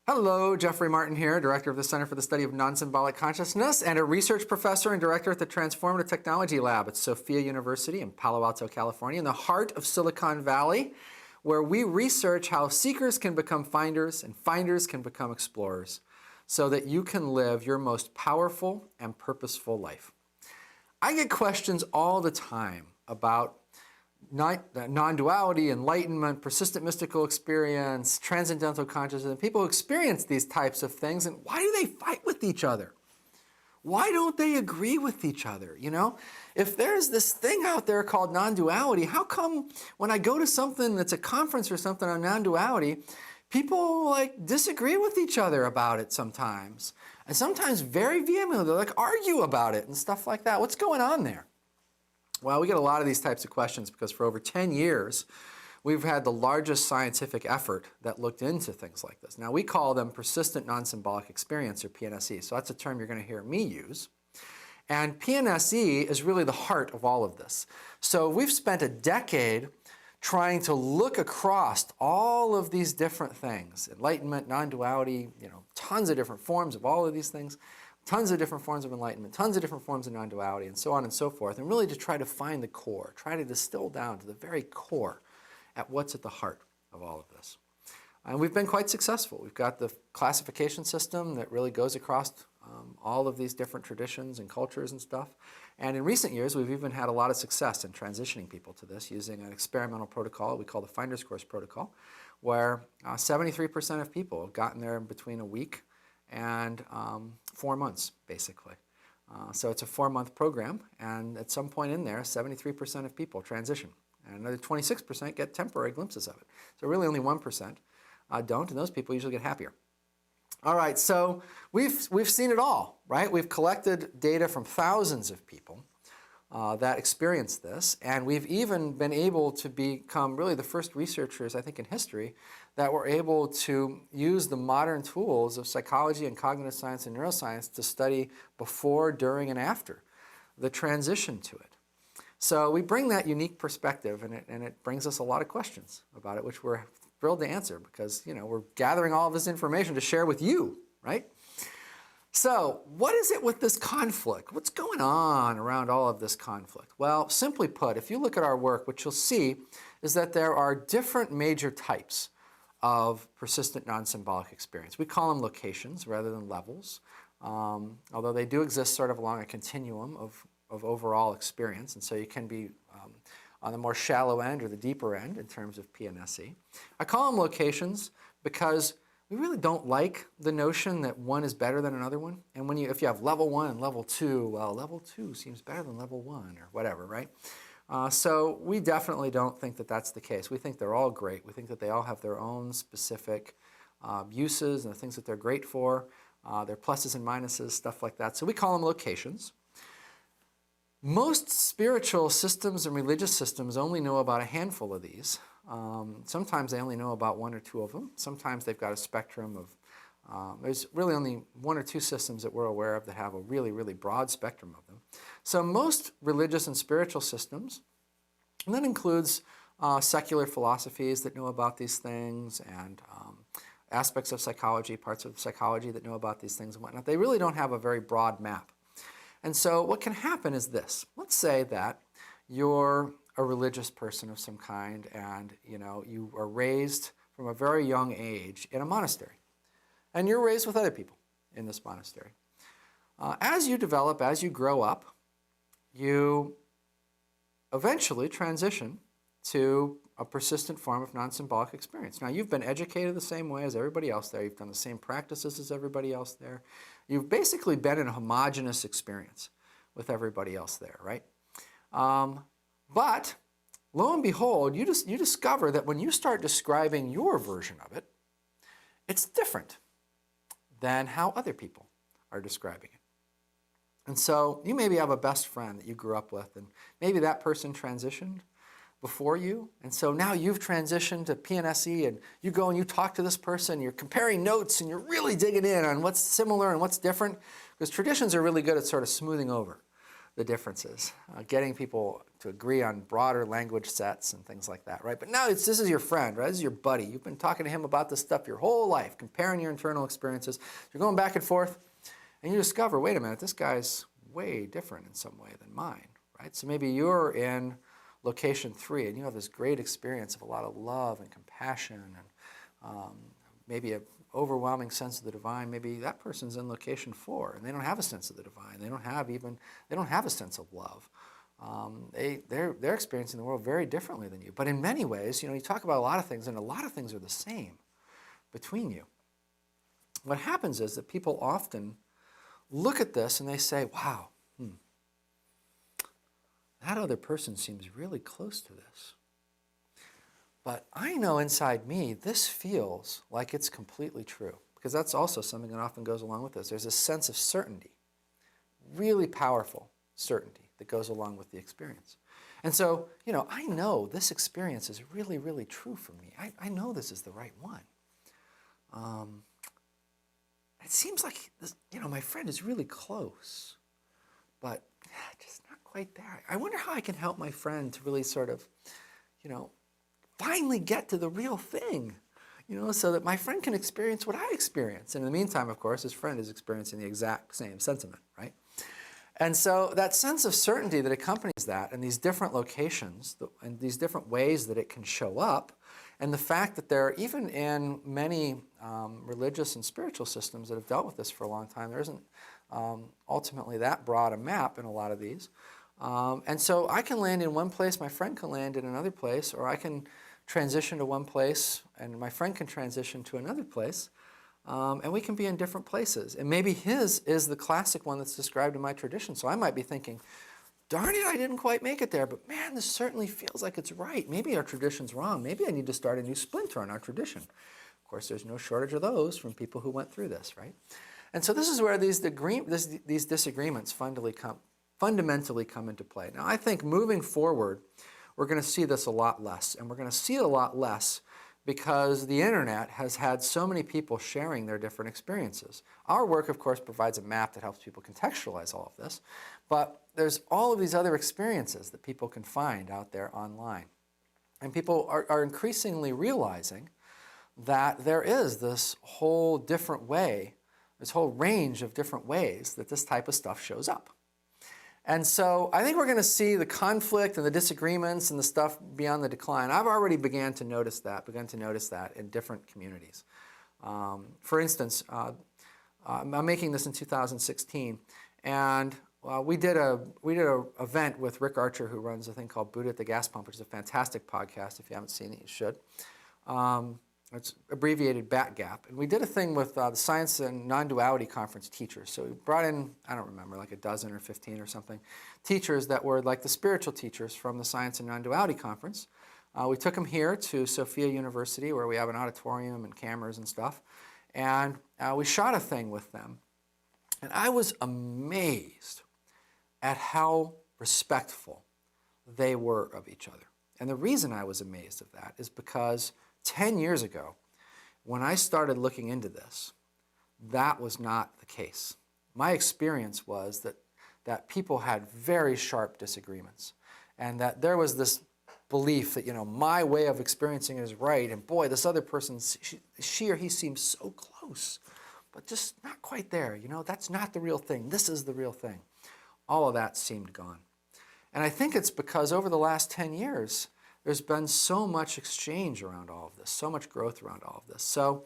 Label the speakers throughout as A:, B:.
A: Hello, Jeffrey Martin here, Director of the Center for the Study of Non-Symbolic Consciousness and a research professor and director at the Transformative Technology Lab at Sophia University in Palo Alto, California, in the heart of Silicon Valley, where we research how seekers can become finders and finders can become explorers so that you can live your most powerful and purposeful life. I get questions all the time about non-duality, enlightenment, persistent mystical experience, transcendental consciousness, and people who experience these types of things, and why do they fight with each other? Why don't they agree with each other? You know, if there's this thing out there called non-duality, how come when I go to something that's a conference or something on non-duality, people like disagree with each other about it sometimes, and sometimes very vehemently, they'll like argue about it and stuff like that. What's going on there? Well, we get a lot of these types of questions because for over 10 years, we've had the largest scientific effort that looked into things like this. Now, we call them Persistent Non-Symbolic Experience, or PNSE. So that's a term you're going to hear me use. And PNSE is really the heart of all of this. So we've spent a decade trying to look across all of these different things, enlightenment, non-duality, tons of different forms of all of these things, tons of different forms of enlightenment, tons of different forms of non-duality, and so on and so forth, and really to try to find the core, try to distill down to the very core at what's at the heart of all of this. And we've been quite successful. We've got the classification system that really goes across all of these different traditions and cultures and stuff. And in recent years, we've even had a lot of success in transitioning people to this using an experimental protocol we call the Finder's Course protocol, where 73% of people have gotten there in between a week and 4 months, basically. So it's a 4-month program, and at some point in there, 73% of people transition, and another 26% get temporary glimpses of it. So really only 1% don't, and those people usually get happier. All right, so we've seen it all, right? We've collected data from thousands of people that experience this, and we've even been able to become really the first researchers, I think, in history that were able to use the modern tools of psychology and cognitive science and neuroscience to study before, during, and after the transition to it. So we bring that unique perspective, and it brings us a lot of questions about it, which we're thrilled to answer because, we're gathering all of this information to share with you, right? So what is it with this conflict? What's going on around all of this conflict? Well, simply put, if you look at our work, what you'll see is that there are different major types of persistent non-symbolic experience. We call them locations rather than levels, although they do exist sort of along a continuum of overall experience, and so you can be on the more shallow end or the deeper end in terms of PNSE. I call them locations because we really don't like the notion that one is better than another one. And if you have level 1 and level 2, well, level 2 seems better than level 1 or whatever, right? So we definitely don't think that that's the case. We think they're all great. We think that they all have their own specific uses and the things that they're great for, their pluses and minuses, stuff like that. So we call them locations. Most spiritual systems and religious systems only know about a handful of these. Sometimes they only know about 1 or 2 of them. Sometimes they've got a spectrum of, there's really only 1 or 2 systems that we're aware of that have a really, really broad spectrum of them. So most religious and spiritual systems, and that includes secular philosophies that know about these things and aspects of psychology, parts of psychology that know about these things and whatnot, they really don't have a very broad map. And so what can happen is this. Let's say that you're a religious person of some kind and you are raised from a very young age in a monastery. And you're raised with other people in this monastery. As you develop, as you grow up, you eventually transition to a persistent form of non-symbolic experience. Now, you've been educated the same way as everybody else there. You've done the same practices as everybody else there. You've basically been in a homogeneous experience with everybody else there, right? But lo and behold, you discover that when you start describing your version of it, it's different than how other people are describing it. And so you maybe have a best friend that you grew up with, and maybe that person transitioned before you, and so now you've transitioned to PNSE, and you go and you talk to this person, you're comparing notes, and you're really digging in on what's similar and what's different, because traditions are really good at sort of smoothing over the differences, getting people to agree on broader language sets and things like that, right? But now this is your friend, right? This is your buddy. You've been talking to him about this stuff your whole life, comparing your internal experiences. You're going back and forth, and you discover, wait a minute, this guy's way different in some way than mine, right? So maybe you're in location 3, and you have this great experience of a lot of love and compassion and maybe an overwhelming sense of the divine. Maybe that person's in location 4, and they don't have a sense of the divine. They don't have a sense of love. They're experiencing the world very differently than you. But in many ways, you talk about a lot of things, and a lot of things are the same between you. What happens is that people often look at this and they say, wow, that other person seems really close to this. But I know inside me, this feels like it's completely true. Because that's also something that often goes along with this. There's a sense of certainty, really powerful certainty that goes along with the experience. And so, I know this experience is really, really true for me. I know this is the right one. It seems like this, my friend is really close, but just not quite there. I wonder how I can help my friend to really sort of, finally get to the real thing, so that my friend can experience what I experience. And in the meantime, of course, his friend is experiencing the exact same sentiment, right? And so that sense of certainty that accompanies that and these different locations and these different ways that it can show up, and the fact that there, even in many religious and spiritual systems that have dealt with this for a long time, there isn't ultimately that broad a map in a lot of these. And so I can land in one place, my friend can land in another place, or I can transition to one place and my friend can transition to another place. And we can be in different places. And maybe his is the classic one that's described in my tradition. So I might be thinking, darn it, I didn't quite make it there, but man, this certainly feels like it's right. Maybe our tradition's wrong. Maybe I need to start a new splinter on our tradition. Of course, there's no shortage of those from people who went through this, right? And so this is where these disagreements fundamentally come into play. Now, I think moving forward, we're going to see this a lot less. And we're going to see it a lot less because the internet has had so many people sharing their different experiences. Our work, of course, provides a map that helps people contextualize all of this. But there's all of these other experiences that people can find out there online. And people are increasingly realizing that there is this whole different way, this whole range of different ways that this type of stuff shows up. And so I think we're going to see the conflict and the disagreements and the stuff beyond the decline. I've already begun to notice that in different communities. For instance, I'm making this in 2016, and we did a event with Rick Archer, who runs a thing called Buddha at the Gas Pump, which is a fantastic podcast. If you haven't seen it, you should. It's abbreviated BAT-GAP. And we did a thing with the Science and Non-Duality Conference teachers. So we brought in, I don't remember, like a dozen or 15 or something, teachers that were like the spiritual teachers from the Science and Non-Duality Conference. We took them here to Sophia University, where we have an auditorium and cameras and stuff. And we shot a thing with them. And I was amazed at how respectful they were of each other. And the reason I was amazed of that is because 10 years ago, when I started looking into this, that was not the case. My experience was that people had very sharp disagreements, and that there was this belief that, my way of experiencing it is right, and boy, this other person, she or he seems so close, but just not quite there. That's not the real thing. This is the real thing. All of that seemed gone. And I think it's because over the last 10 years, there's been so much exchange around all of this, so much growth around all of this. So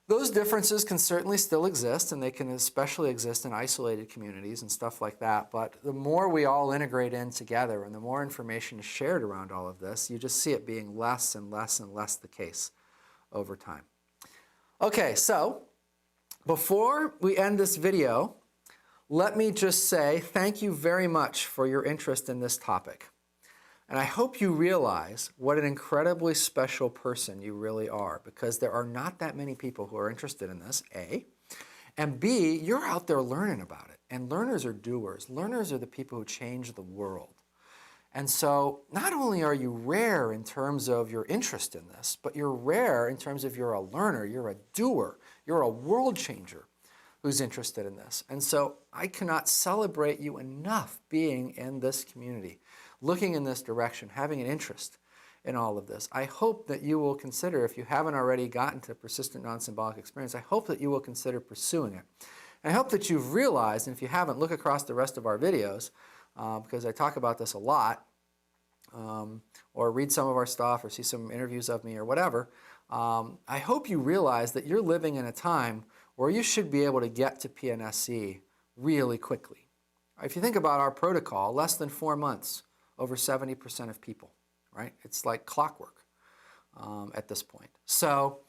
A: those differences can certainly still exist, and they can especially exist in isolated communities and stuff like that. But the more we all integrate in together and the more information is shared around all of this, you just see it being less and less and less the case over time. Okay, so before we end this video, let me just say thank you very much for your interest in this topic. And I hope you realize what an incredibly special person you really are, because there are not that many people who are interested in this, A. And B, you're out there learning about it. And learners are doers. Learners are the people who change the world. And so not only are you rare in terms of your interest in this, but you're rare in terms of you're a learner, you're a doer, you're a world changer. who's interested in this. And so I cannot celebrate you enough being in this community, looking in this direction, having an interest in all of this. I hope that you will consider, if you haven't already gotten to Persistent Non-Symbolic Experience, I hope that you will consider pursuing it. And I hope that you've realized, and if you haven't, look across the rest of our videos, because I talk about this a lot, or read some of our stuff, or see some interviews of me, or whatever. I hope you realize that you're living in a time where you should be able to get to PNSE really quickly. If you think about our protocol, less than 4 months, over 70% of people, right? It's like clockwork at this point. So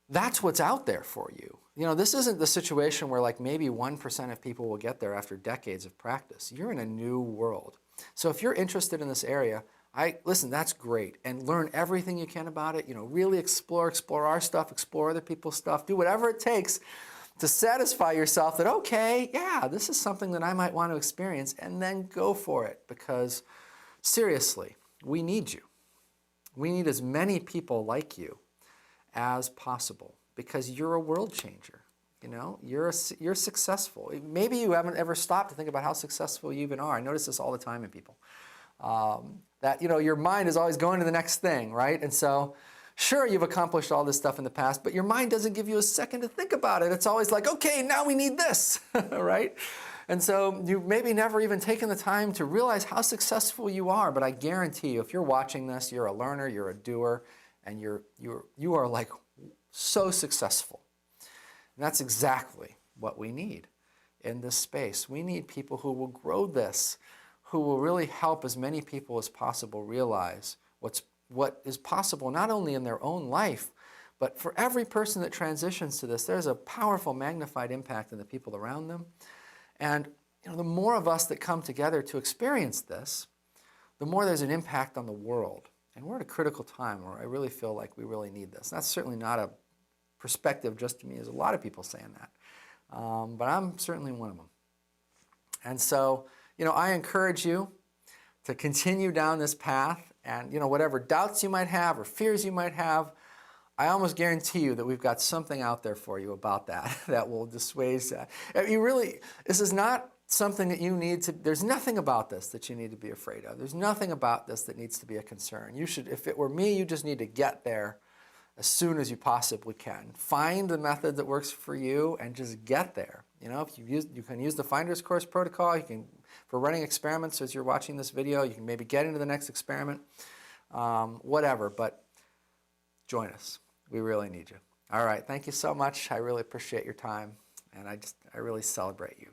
A: that's what's out there for you. You know, this isn't the situation where like maybe 1% of people will get there after decades of practice. You're in a new world. So if you're interested in this area, listen, that's great. And learn everything you can about it. You know, really explore our stuff, explore other people's stuff. Do whatever it takes to satisfy yourself that, okay, yeah, this is something that I might want to experience, and then go for it. Because seriously, we need you. We need as many people like you as possible, because you're a world changer. You know, you're successful. Maybe you haven't ever stopped to think about how successful you even are. I notice this all the time in people. That, you know, your mind is always going to the next thing, right? And so, sure, you've accomplished all this stuff in the past, but your mind doesn't give you a second to think about it. It's always like, okay, now we need this, right? And so you've maybe never even taken the time to realize how successful you are, but I guarantee you, if you're watching this, you're a learner, you're a doer, and you are like so successful. And that's exactly what we need in this space. We need people who will grow this, who will really help as many people as possible realize what is possible not only in their own life, but for every person that transitions to this. There's a powerful magnified impact on the people around them. And you know, the more of us that come together to experience this, the more there's an impact on the world. And we're at a critical time where I really feel like we really need this. That's certainly not a perspective just to me. There's a lot of people saying that. But I'm certainly one of them. And so, you know, I encourage you to continue down this path, and, you know, whatever doubts you might have or fears you might have, I almost guarantee you that we've got something out there for you about that that will dissuade that. You really, this is not something that you need to, there's nothing about this that you need to be afraid of. There's nothing about this that needs to be a concern. You should, if it were me, you just need to get there as soon as you possibly can. Find the method that works for you and just get there. You know, if you can use the Finder's Course protocol. You can, for running experiments as you're watching this video, you can maybe get into the next experiment, whatever, but join us. We really need you. All right, thank you so much. I really appreciate your time, and I really celebrate you.